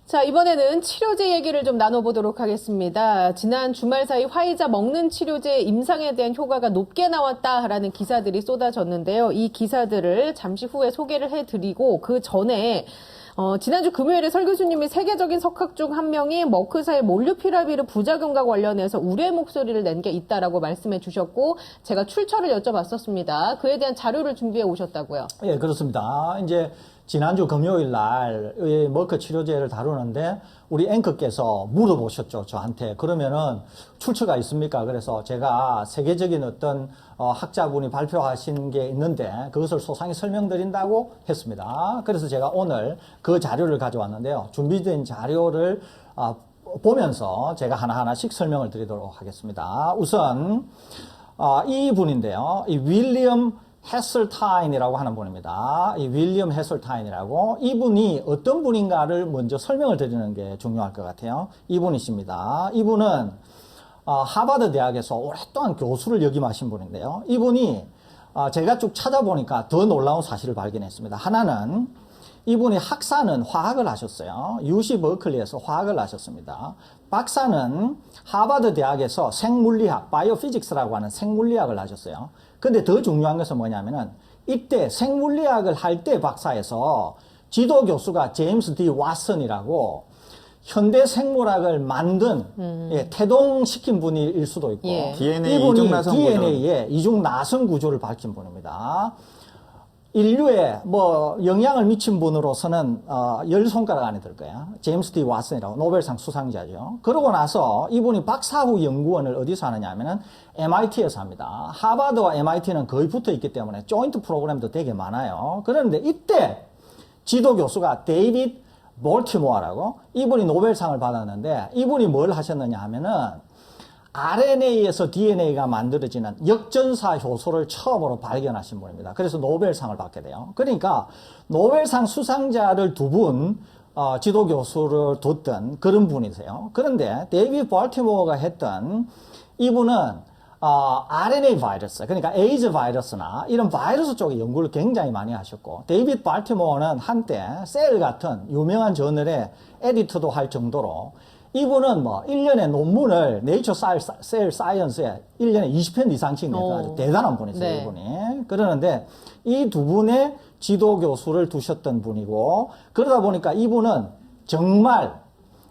자, 이번에는 치료제 얘기를 좀 나눠보도록 하겠습니다. 지난 주말 사이 화이자 먹는 치료제 임상에 대한 효과가 높게 나왔다라는 기사들이 쏟아졌는데요. 이 기사들을 잠시 후에 소개를 해드리고 그 전에 지난주 금요일에 설 교수님이 세계적인 석학 중 한 명이 머크사의 몰누피라비르 부작용과 관련해서 우려의 목소리를 낸 게 있다라고 말씀해 주셨고 제가 출처를 여쭤봤었습니다. 그에 대한 자료를 준비해 오셨다고요? 예, 그렇습니다. 이제 지난주 금요일 날 머크 치료제를 다루는데 우리 앵커께서 물어보셨죠, 저한테. 그러면은 출처가 있습니까? 그래서 제가 세계적인 어떤 학자분이 발표하신 게 있는데 그것을 소상히 설명드린다고 했습니다. 그래서 제가 오늘 그 자료를 가져왔는데요. 준비된 자료를 보면서 제가 하나하나씩 설명을 드리도록 하겠습니다. 우선 이 분인데요. 이 윌리엄 헤슬타인이라고 하는 분입니다. 이 윌리엄 헤슬타인이라고 이분이 어떤 분인가를 먼저 설명을 드리는 게 중요할 것 같아요. 이분이십니다. 이분은 하버드 대학에서 오랫동안 교수를 역임하신 분인데요. 이분이 제가 쭉 찾아보니까 더 놀라운 사실을 발견했습니다. 하나는 이분이 학사는 화학을 하셨어요. UC 버클리에서 화학을 하셨습니다. 박사는 하버드 대학에서 생물리학, 바이오피직스라고 하는 생물리학을 하셨어요. 근데 더 중요한 것은 뭐냐면은 이때 생물리학을 할 때 박사에서 지도 교수가 제임스 D. 왓슨이라고 현대 생물학을 만든 태동시킨 분일 수도 있고 DNA 이분이 이중나선 구조. DNA의 이중나선 구조를 밝힌 분입니다. 인류에 영향을 미친 분으로서는 10손가락 안에 들 거야. 제임스 D. 왓슨이라고 노벨상 수상자죠. 그러고 나서 이분이 박사후 연구원을 어디서 하느냐 하면은 MIT에서 합니다. 하버드와 MIT는 거의 붙어 있기 때문에 조인트 프로그램도 되게 많아요. 그런데 이때 지도 교수가 데이빗 볼티모어라고 이분이 노벨상을 받았는데 이분이 뭘 하셨느냐 하면은 RNA에서 DNA가 만들어지는 역전사 효소를 처음으로 발견하신 분입니다. 그래서 노벨상을 받게 돼요. 그러니까 노벨상 수상자를 두 분 지도 교수를 뒀던 그런 분이세요. 그런데 데이비드 볼티모어가 했던 이분은 RNA 바이러스, 그러니까 에이즈 바이러스나 이런 바이러스 쪽에 연구를 굉장히 많이 하셨고 데이비드 볼티모어는 한때 셀 같은 유명한 저널의 에디터도 할 정도로 이분은 1년에 논문을 네이처 셀 사이언스에 1년에 20편 이상씩 내서 아주 대단한 분이세요, 네. 이분이. 그러는데 이 두 분의 지도 교수를 두셨던 분이고 그러다 보니까 이분은 정말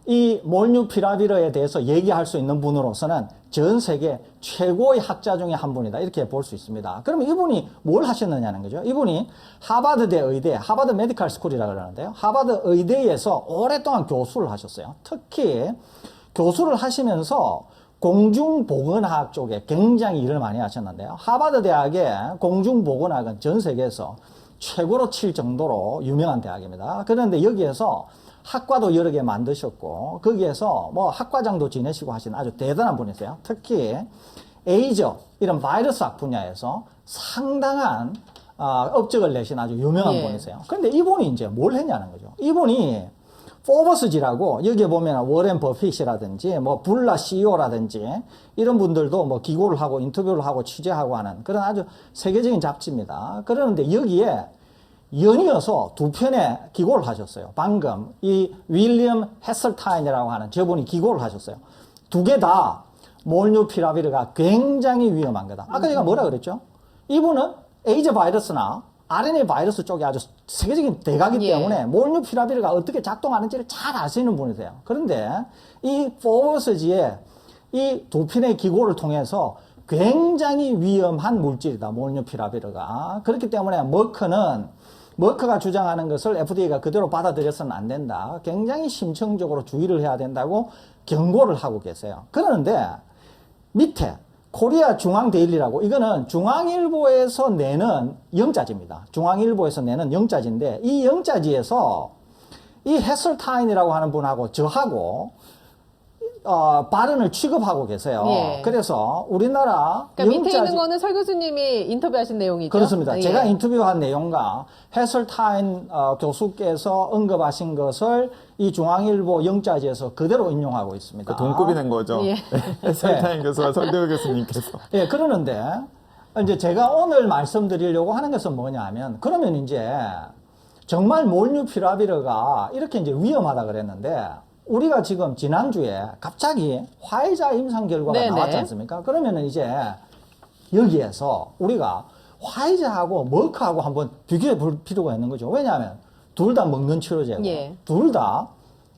이 몰누피라비르에 대해서 얘기할 수 있는 분으로서는 전 세계 최고의 학자 중에 한 분이다. 이렇게 볼 수 있습니다. 그러면 이분이 뭘 하셨느냐는 거죠. 이분이 하버드대 의대, 하버드 메디컬 스쿨이라고 그러는데요. 하버드 의대에서 오랫동안 교수를 하셨어요. 특히 교수를 하시면서 공중보건학 쪽에 굉장히 일을 많이 하셨는데요. 하버드 대학의 공중보건학은 전 세계에서 최고로 칠 정도로 유명한 대학입니다. 그런데 여기에서 학과도 여러 개 만드셨고 거기에서 학과장도 지내시고 하신 아주 대단한 분이세요. 특히 에이저 이런 바이러스학 분야에서 상당한 업적을 내신 아주 유명한 분이세요. 그런데 이분이 이제 뭘 했냐는 거죠. 이분이 포버스지라고 여기에 보면 워렌 버핏이라든지 불라 CEO라든지 이런 분들도 기고를 하고 인터뷰를 하고 취재하고 하는 그런 아주 세계적인 잡지입니다. 그러는데 여기에 연이어서 두 편의 기고를 하셨어요. 방금 이 윌리엄 헤슬타인이라고 하는 저분이 기고를 하셨어요. 두 개 다 몰누피라비르가 굉장히 위험한 거다. 아까 제가 뭐라 그랬죠? 이분은 에이즈 바이러스나 RNA 바이러스 쪽에 아주 세계적인 대가기 때문에 몰누피라비르가 어떻게 작동하는지를 잘 아시는 분이세요. 그런데 이 포버스지의 이 두 편의 기고를 통해서 굉장히 위험한 물질이다. 몰누피라비르가. 그렇기 때문에 머크가 주장하는 것을 FDA가 그대로 받아들여서는 안 된다. 굉장히 심층적으로 주의를 해야 된다고 경고를 하고 계세요. 그러는데 밑에 코리아 중앙데일리라고 이거는 중앙일보에서 내는 영자지입니다. 중앙일보에서 내는 영자지인데 이 영자지에서 이 헤슬타인이라고 하는 분하고 저하고 발언을 취급하고 계세요. 예. 그래서 우리나라 그러니까 밑에 있는 거는 설 교수님이 인터뷰하신 내용이죠? 그렇습니다. 예. 제가 인터뷰한 내용과 헤슬타인 교수께서 언급하신 것을 이 중앙일보 영자지에서 그대로 인용하고 있습니다. 돈급이 낸 거죠. 예. 설타인 교수와 설대우 교수님께서. 예, 그러는데 이제 제가 오늘 말씀드리려고 하는 것은 뭐냐 하면 그러면 이제 정말 몰뉴피라비르가 이렇게 이제 위험하다 그랬는데 우리가 지금 지난주에 갑자기 화이자 임상 결과가 네네. 나왔지 않습니까? 그러면은 이제 여기에서 우리가 화이자하고 머크하고 한번 비교해 볼 필요가 있는 거죠. 왜냐하면 둘 다 먹는 치료제고 예. 둘 다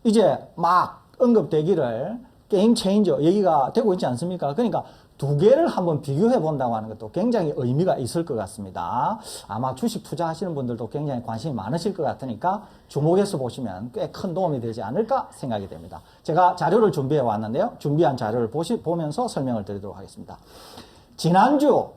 이제 막 언급되기를 게임 체인저 얘기가 되고 있지 않습니까? 그러니까 두 개를 한번 비교해 본다고 하는 것도 굉장히 의미가 있을 것 같습니다. 아마 주식 투자하시는 분들도 굉장히 관심이 많으실 것 같으니까 주목해서 보시면 꽤 큰 도움이 되지 않을까 생각이 됩니다. 제가 자료를 준비해 왔는데요. 준비한 자료를 보면서 설명을 드리도록 하겠습니다. 지난주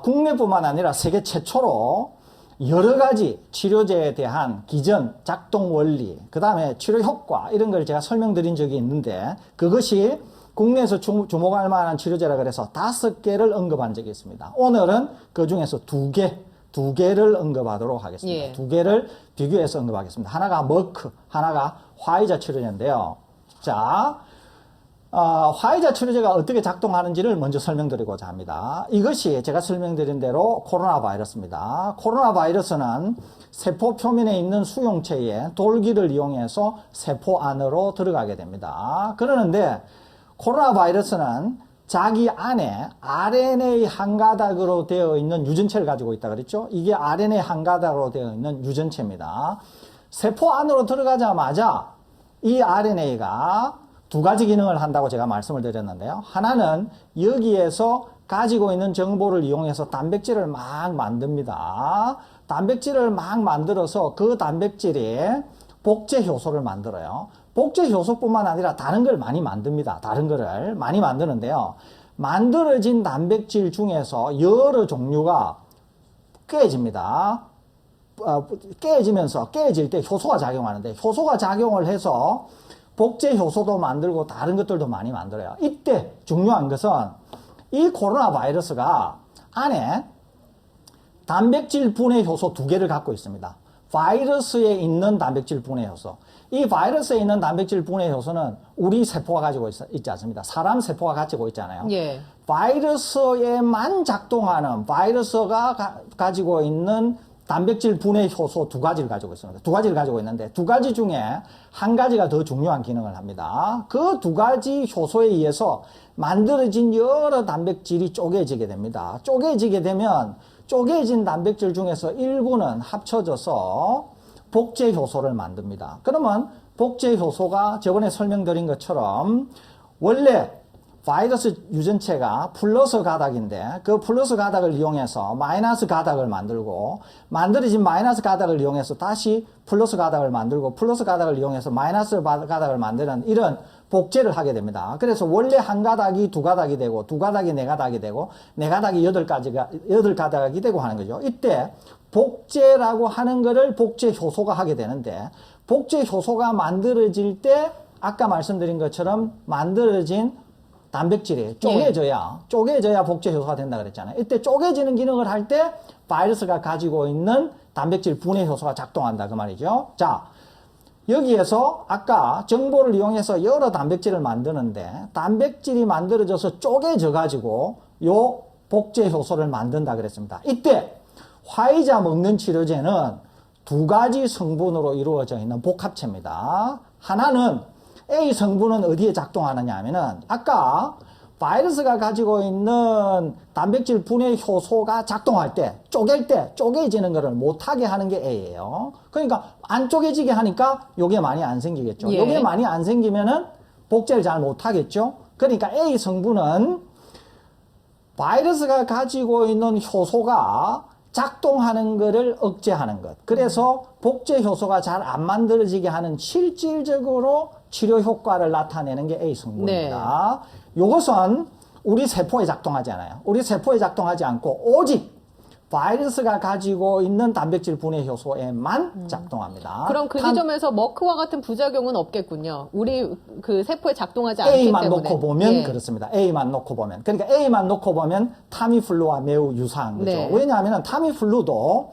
국내뿐만 아니라 세계 최초로 여러 가지 치료제에 대한 기전, 작동 원리, 그 다음에 치료 효과 이런 걸 제가 설명드린 적이 있는데 그것이 국내에서 주목할 만한 치료제라 그래서 5개를 언급한 적이 있습니다. 오늘은 그 중에서 두 개를 언급하도록 하겠습니다. 예. 두 개를 비교해서 언급하겠습니다. 하나가 머크, 하나가 화이자 치료제인데요. 자, 화이자 치료제가 어떻게 작동하는지를 먼저 설명드리고자 합니다. 이것이 제가 설명드린 대로 코로나 바이러스입니다. 코로나 바이러스는 세포 표면에 있는 수용체의 돌기를 이용해서 세포 안으로 들어가게 됩니다. 그러는데 코로나 바이러스는 자기 안에 RNA 한 가닥으로 되어 있는 유전체를 가지고 있다 그랬죠? 이게 RNA 한 가닥으로 되어 있는 유전체입니다. 세포 안으로 들어가자마자 이 RNA가 두 가지 기능을 한다고 제가 말씀을 드렸는데요. 하나는 여기에서 가지고 있는 정보를 이용해서 단백질을 막 만듭니다. 단백질을 막 만들어서 그 단백질이 복제 효소를 만들어요. 복제 효소뿐만 아니라 다른 걸 많이 만듭니다. 다른 거를 많이 만드는데요. 만들어진 단백질 중에서 여러 종류가 깨집니다. 깨질 때 효소가 작용하는데 효소가 작용을 해서 복제 효소도 만들고 다른 것들도 많이 만들어요. 이때 중요한 것은 이 코로나 바이러스가 안에 단백질 분해 효소 2개를 갖고 있습니다. 바이러스에 있는 단백질 분해 효소. 이 바이러스에 있는 단백질 분해 효소는 우리 세포가 가지고 있지 않습니다. 사람 세포가 가지고 있잖아요. 예. 바이러스에만 작동하는 바이러스가 가지고 있는 단백질 분해 효소 2가지를 가지고 있습니다. 2가지를 가지고 있는데 2가지 중에 한 가지가 더 중요한 기능을 합니다. 그 2가지 효소에 의해서 만들어진 여러 단백질이 쪼개지게 됩니다. 쪼개지게 되면 쪼개진 단백질 중에서 일부는 합쳐져서 복제 효소를 만듭니다. 그러면 복제 효소가 저번에 설명드린 것처럼 원래 바이러스 유전체가 플러스 가닥인데 그 플러스 가닥을 이용해서 마이너스 가닥을 만들고 만들어진 마이너스 가닥을 이용해서 다시 플러스 가닥을 만들고 플러스 가닥을 이용해서 마이너스 가닥을 만드는 이런 복제를 하게 됩니다. 그래서 원래 한 가닥이 2가닥이 되고 2가닥이 4가닥이 되고 4가닥이 8가닥이 되고 하는 거죠. 이때 복제라고 하는 거를 복제 효소가 하게 되는데 복제 효소가 만들어질 때 아까 말씀드린 것처럼 만들어진 단백질이 쪼개져야 복제 효소가 된다 그랬잖아요. 이때 쪼개지는 기능을 할 때 바이러스가 가지고 있는 단백질 분해 효소가 작동한다 그 말이죠. 자, 여기에서 아까 정보를 이용해서 여러 단백질을 만드는데 단백질이 만들어져서 쪼개져 가지고 요 복제 효소를 만든다 그랬습니다. 이때 화이자 먹는 치료제는 2가지 성분으로 이루어져 있는 복합체입니다. 하나는 A 성분은 어디에 작동하느냐 하면은 아까 바이러스가 가지고 있는 단백질 분해 효소가 작동할 때 쪼갤 때 쪼개지는 것을 못하게 하는 게 A예요. 그러니까 안 쪼개지게 하니까 요게 많이 안 생기겠죠. 예. 요게 많이 안 생기면은 복제를 잘 못하겠죠. 그러니까 A 성분은 바이러스가 가지고 있는 효소가 작동하는 것을 억제하는 것. 그래서 복제 효소가 잘 안 만들어지게 하는 실질적으로 치료 효과를 나타내는 게 A 성분입니다. 이것은 우리 세포에 작동하지 않아요. 우리 세포에 작동하지 않고 오직 바이러스가 가지고 있는 단백질 분해 효소에만 작동합니다. 그럼 그 지점에서 머크와 같은 부작용은 없겠군요. 우리 그 세포에 작동하지 않기 A만 때문에. 놓고 보면 예. 그렇습니다. A만 놓고 보면. 그러니까 A만 놓고 보면 타미플루와 매우 유사한 거죠. 네. 왜냐하면 타미플루도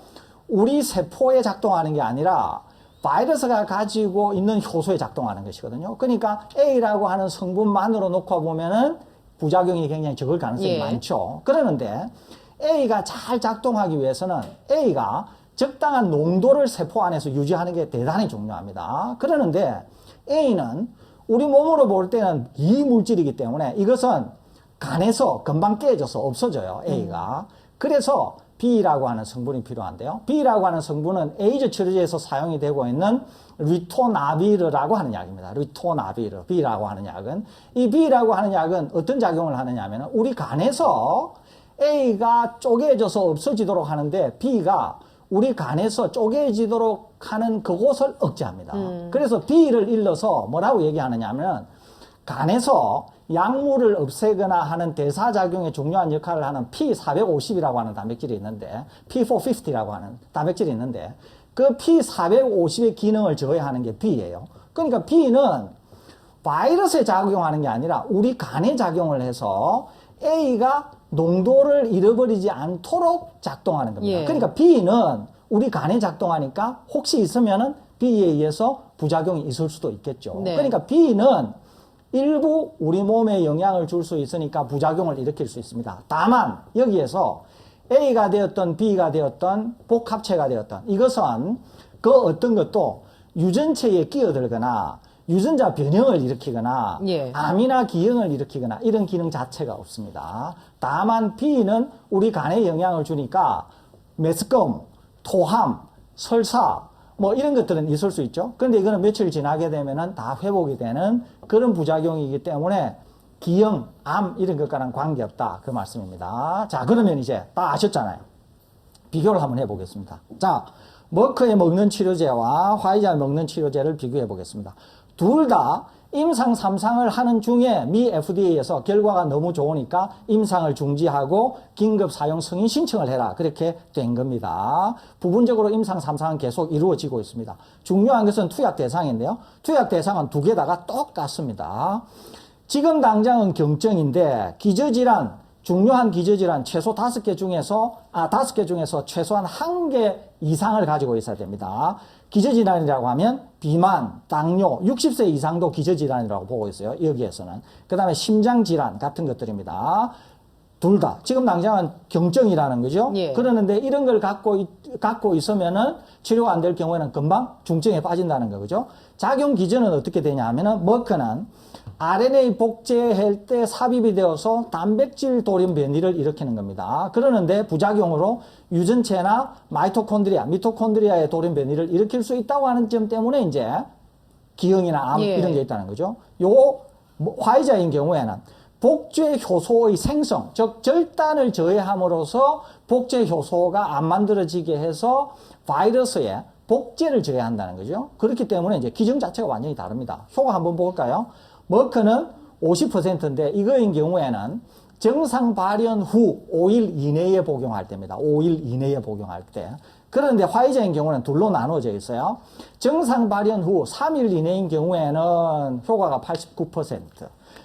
우리 세포에 작동하는 게 아니라 바이러스가 가지고 있는 효소에 작동하는 것이거든요. 그러니까 A라고 하는 성분만으로 놓고 보면은 부작용이 굉장히 적을 가능성이 예. 많죠. 그러는데 A가 잘 작동하기 위해서는 A가 적당한 농도를 세포 안에서 유지하는 게 대단히 중요합니다. 그러는데 A는 우리 몸으로 볼 때는 이물질이기 때문에 이것은 간에서 금방 깨져서 없어져요, A가. 그래서 B라고 하는 성분이 필요한데요. B라고 하는 성분은 에이즈 치료제에서 사용이 되고 있는 리토나비르라고 하는 약입니다. 리토나비르, B라고 하는 약은. 이 B라고 하는 약은 어떤 작용을 하느냐 하면 우리 간에서 A가 쪼개져서 없어지도록 하는데 B가 우리 간에서 쪼개지도록 하는 그곳을 억제합니다. 그래서 B를 일러서 뭐라고 얘기하느냐 하면 간에서 약물을 없애거나 하는 대사작용에 중요한 역할을 하는 P450이라고 하는 단백질이 있는데 P450라고 하는 단백질이 있는데 그 P450의 기능을 저해하는 게 B예요. 그러니까 B는 바이러스에 작용하는 게 아니라 우리 간에 작용을 해서 A가 농도를 잃어버리지 않도록 작동하는 겁니다. 예. 그러니까 B는 우리 간에 작동하니까 혹시 있으면은 B에 의해서 부작용이 있을 수도 있겠죠. 네. 그러니까 B는 일부 우리 몸에 영향을 줄 수 있으니까 부작용을 일으킬 수 있습니다. 다만 여기에서 A가 되었던 B가 되었던 복합체가 되었던 이것은 그 어떤 것도 유전체에 끼어들거나 유전자 변형을 일으키거나 예. 암이나 기형을 일으키거나 이런 기능 자체가 없습니다. 다만 B는 우리 간에 영향을 주니까 메스꺼움, 토함, 설사 뭐 이런 것들은 있을 수 있죠. 그런데 이거는 며칠 지나게 되면은 다 회복이 되는 그런 부작용이기 때문에 기형, 암 이런 것과는 관계없다 그 말씀입니다. 자, 그러면 이제 다 아셨잖아요. 비교를 한번 해보겠습니다. 자, 머크에 먹는 치료제와 화이자에 먹는 치료제를 비교해 보겠습니다. 둘 다 임상 3상을 하는 중에 미 FDA에서 결과가 너무 좋으니까 임상을 중지하고 긴급 사용 승인 신청을 해라. 그렇게 된 겁니다. 부분적으로 임상 3상은 계속 이루어지고 있습니다. 중요한 것은 투약 대상인데요. 투약 대상은 두 개 다가 똑같습니다. 지금 당장은 경증인데 기저질환, 중요한 기저질환 최소 5개 중에서 5개 중에서 최소한 1개 이상을 가지고 있어야 됩니다. 기저질환이라고 하면 비만, 당뇨, 60세 이상도 기저질환이라고 보고 있어요. 여기에서는. 그 다음에 심장질환 같은 것들입니다. 둘 다. 지금 당장은 경증이라는 거죠. 예. 그러는데 이런 걸 갖고 있으면은 치료가 안 될 경우에는 금방 중증에 빠진다는 거죠. 작용 기전은 어떻게 되냐 하면은 머크는 RNA 복제할 때 삽입이 되어서 단백질 돌연 변이를 일으키는 겁니다. 그러는데 부작용으로 유전체나 미토콘드리아의 돌연 변이를 일으킬 수 있다고 하는 점 때문에 이제 기형이나 암 예. 이런 게 있다는 거죠. 화이자인 경우에는 복제 효소의 생성, 즉 절단을 저해함으로써 복제 효소가 안 만들어지게 해서 바이러스의 복제를 저해한다는 거죠. 그렇기 때문에 이제 기전 자체가 완전히 다릅니다. 효과 한번 볼까요? 머크는 50%인데 이거인 경우에는 정상 발현 후 5일 이내에 복용할 때입니다. 5일 이내에 복용할 때. 그런데 화이자인 경우는 둘로 나눠져 있어요. 정상 발현 후 3일 이내인 경우에는 효과가 89%.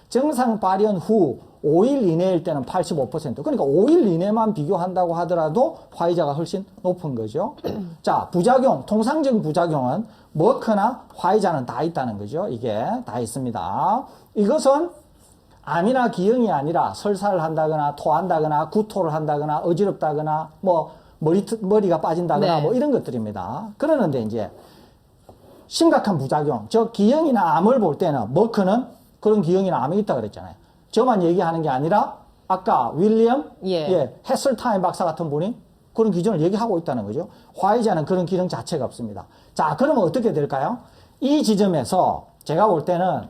정상 발현 후 5일 이내일 때는 85%. 그러니까 5일 이내만 비교한다고 하더라도 화이자가 훨씬 높은 거죠. 자, 부작용, 통상적 부작용은 머크나 화이자는 다 있다는 거죠. 이게 다 있습니다. 이것은 암이나 기형이 아니라 설사를 한다거나 토한다거나 구토를 한다거나 어지럽다거나 뭐 머리가 빠진다거나 네. 뭐 이런 것들입니다. 그러는데 이제 심각한 부작용, 저 기형이나 암을 볼 때는 머크는 그런 기형이나 암이 있다 그랬잖아요. 저만 얘기하는 게 아니라 아까 윌리엄 헤슬타인 박사 같은 분이 그런 기전을 얘기하고 있다는 거죠. 화이자는 그런 기능 자체가 없습니다. 자, 그러면 어떻게 될까요? 이 지점에서 제가 볼 때는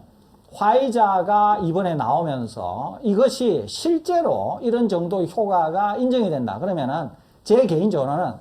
화이자가 이번에 나오면서 이것이 실제로 이런 정도의 효과가 인정이 된다. 그러면은 제 개인적으로는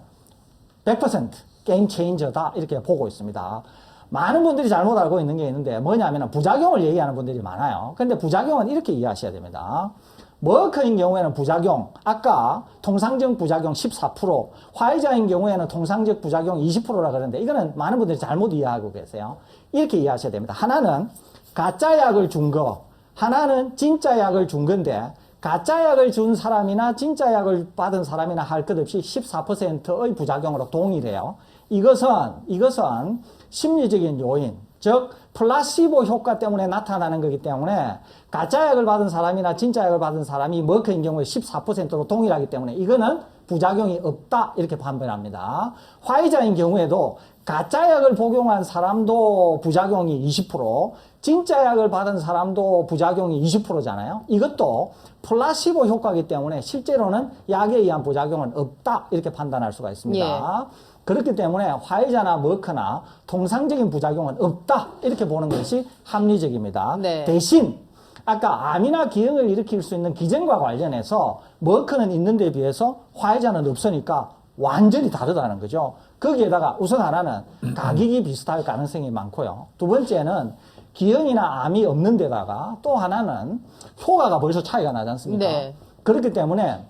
100% 게임 체인저다 이렇게 보고 있습니다. 많은 분들이 잘못 알고 있는 게 있는데 뭐냐면 부작용을 얘기하는 분들이 많아요. 근데 부작용은 이렇게 이해하셔야 됩니다. 머크인 경우에는 부작용, 아까 통상적 부작용 14%, 화이자인 경우에는 통상적 부작용 20%라 그러는데 이거는 많은 분들이 잘못 이해하고 계세요. 이렇게 이해하셔야 됩니다. 하나는 가짜 약을 준 거, 하나는 진짜 약을 준 건데 가짜 약을 준 사람이나 진짜 약을 받은 사람이나 할 것 없이 14%의 부작용으로 동일해요. 이것은 심리적인 요인, 즉 플라시보 효과 때문에 나타나는 거기 때문에 가짜 약을 받은 사람이나 진짜 약을 받은 사람이 머크인 경우에 14%로 동일하기 때문에 이거는 부작용이 없다 이렇게 판별합니다. 화이자인 경우에도 가짜 약을 복용한 사람도 부작용이 20%, 진짜 약을 받은 사람도 부작용이 20%잖아요. 이것도 플라시보 효과이기 때문에 실제로는 약에 의한 부작용은 없다 이렇게 판단할 수가 있습니다. 예. 그렇기 때문에 화이자나 머크나 통상적인 부작용은 없다 이렇게 보는 것이 합리적입니다. 네. 대신 아까 암이나 기형을 일으킬 수 있는 기전과 관련해서 머크는 있는 데 비해서 화이자는 없으니까 완전히 다르다는 거죠. 거기에다가 우선 하나는 가격이 비슷할 가능성이 많고요. 두 번째는 기형이나 암이 없는 데다가 또 하나는 효과가 벌써 차이가 나지 않습니까? 네. 그렇기 때문에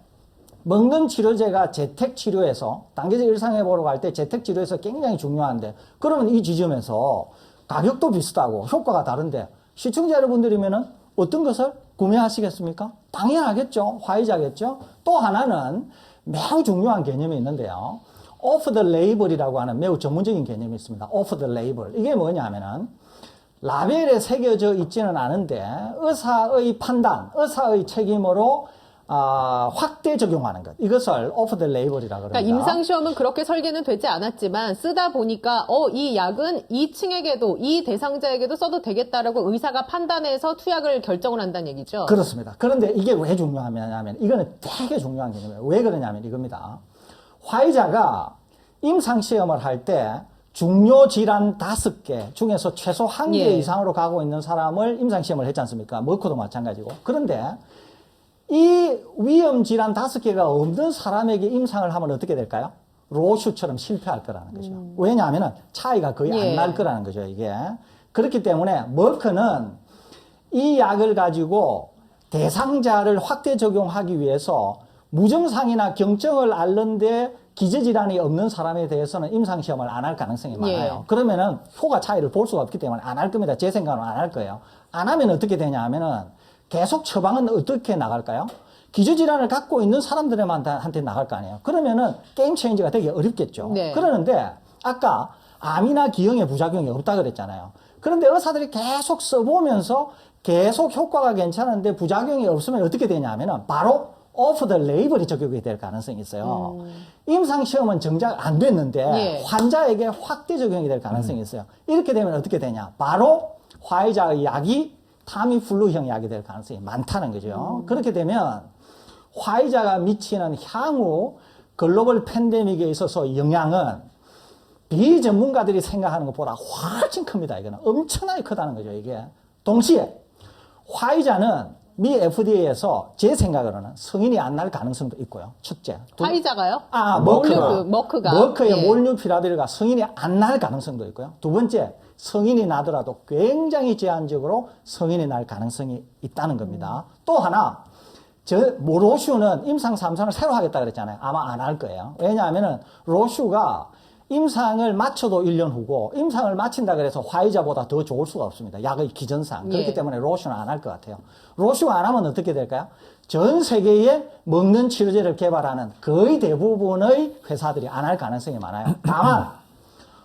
먹는 치료제가 재택치료에서 단계적 일상회복으로 갈 때 재택치료에서 굉장히 중요한데 그러면 이 지점에서 가격도 비슷하고 효과가 다른데 시청자 여러분들이면은 어떤 것을 구매하시겠습니까? 당연하겠죠. 화이자겠죠. 또 하나는 매우 중요한 개념이 있는데요. off the label이라고 하는 매우 전문적인 개념이 있습니다. off the label. 이게 뭐냐면은 라벨에 새겨져 있지는 않은데 의사의 판단, 의사의 책임으로 확대 적용하는 것. 이것을 off the label이라고 합니다. 그러니까 임상시험은 그렇게 설계는 되지 않았지만 쓰다 보니까 이 약은 이 층에게도 이 대상자에게도 써도 되겠다라고 의사가 판단해서 투약을 결정을 한다는 얘기죠. 그렇습니다. 그런데 이게 왜 중요하냐면 이거는 되게 중요한 개념이에요. 왜 그러냐면 이겁니다. 화이자가 임상시험을 할 때 중요 질환 5개 중에서 최소 1개 예. 이상으로 가고 있는 사람을 임상시험을 했지 않습니까? 머크도 마찬가지고. 그런데 이 위험 질환 5개가 없는 사람에게 임상을 하면 어떻게 될까요? 로슈처럼 실패할 거라는 거죠. 왜냐하면 차이가 거의 예. 안 날 거라는 거죠, 이게. 그렇기 때문에 머크는 이 약을 가지고 대상자를 확대 적용하기 위해서 무증상이나 경증을 앓는데 기저질환이 없는 사람에 대해서는 임상시험을 안 할 가능성이 많아요. 예. 그러면은 효과 차이를 볼 수가 없기 때문에 안 할 겁니다. 제 생각은 안 할 거예요. 안 하면 어떻게 되냐 하면은 계속 처방은 어떻게 나갈까요? 기저질환을 갖고 있는 사람들한테 나갈 거 아니에요. 그러면은 게임 체인지가 되기 어렵겠죠. 네. 그러는데 아까 암이나 기형의 부작용이 없다 그랬잖아요. 그런데 의사들이 계속 써보면서 계속 효과가 괜찮은데 부작용이 없으면 어떻게 되냐 하면은 바로 off the label이 적용이 될 가능성이 있어요. 임상시험은 정작 안 됐는데 예. 환자에게 확대 적용이 될 가능성이 있어요. 이렇게 되면 어떻게 되냐? 바로 화이자의 약이 타미플루형 약이 될 가능성이 많다는 거죠. 그렇게 되면 화이자가 미치는 향후 글로벌 팬데믹에 있어서 영향은 비전문가들이 생각하는 것보다 훨씬 큽니다. 이거는 엄청나게 크다는 거죠. 이게 동시에 화이자는 미 FDA에서 제 생각으로는 승인이 안 날 가능성도 있고요. 첫째. 화이자가요? 머크가. 머크의 예. 몰뉴피라빌가 승인이 안 날 가능성도 있고요. 두 번째, 승인이 나더라도 굉장히 제한적으로 승인이 날 가능성이 있다는 겁니다. 또 하나, 로슈는 임상 3상을 새로 하겠다 그랬잖아요. 아마 안 할 거예요. 왜냐하면은 로슈가 임상을 마쳐도 1년 후고 임상을 마친다 그래서 화이자보다 더 좋을 수가 없습니다. 약의 기전상. 그렇기 예. 때문에 로슈는 안 할 것 같아요. 로슈가 안 하면 어떻게 될까요? 전 세계에 먹는 치료제를 개발하는 거의 대부분의 회사들이 안 할 가능성이 많아요. 다만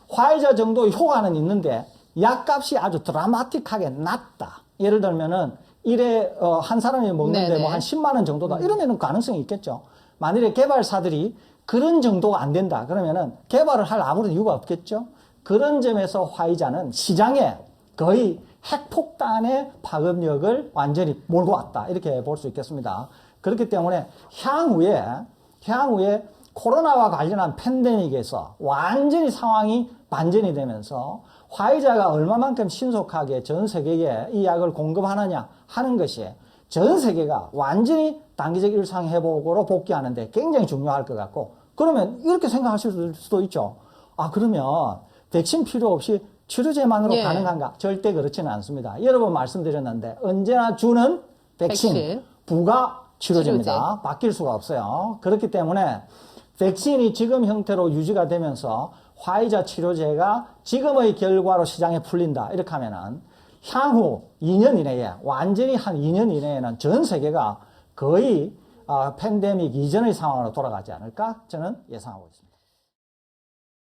화이자 정도의 효과는 있는데 약값이 아주 드라마틱하게 낮다. 예를 들면은 일에 한 사람이 먹는데 네네. 뭐 한 10만 원 정도다. 이러면은 가능성이 있겠죠. 만일에 개발사들이 그런 정도가 안 된다. 그러면은 개발을 할 아무런 이유가 없겠죠. 그런 점에서 화이자는 시장에 거의 핵폭탄의 파급력을 완전히 몰고 왔다. 이렇게 볼 수 있겠습니다. 그렇기 때문에 향후에 코로나와 관련한 팬데믹에서 완전히 상황이 반전이 되면서 화이자가 얼마만큼 신속하게 전 세계에 이 약을 공급하느냐 하는 것이 전 세계가 완전히 단기적 일상회복으로 복귀하는데 굉장히 중요할 것 같고, 그러면 이렇게 생각하실 수도 있죠. 그러면 백신 필요 없이 치료제만으로 예. 가능한가? 절대 그렇지는 않습니다. 여러 번 말씀드렸는데 언제나 주는 백신. 부가 치료제입니다. 치료제. 바뀔 수가 없어요. 그렇기 때문에 백신이 지금 형태로 유지가 되면서 화이자 치료제가 지금의 결과로 시장에 풀린다. 이렇게 하면은 향후 2년 이내에, 완전히 한 2년 이내에는 전 세계가 거의 팬데믹 이전의 상황으로 돌아가지 않을까 저는 예상하고 있습니다.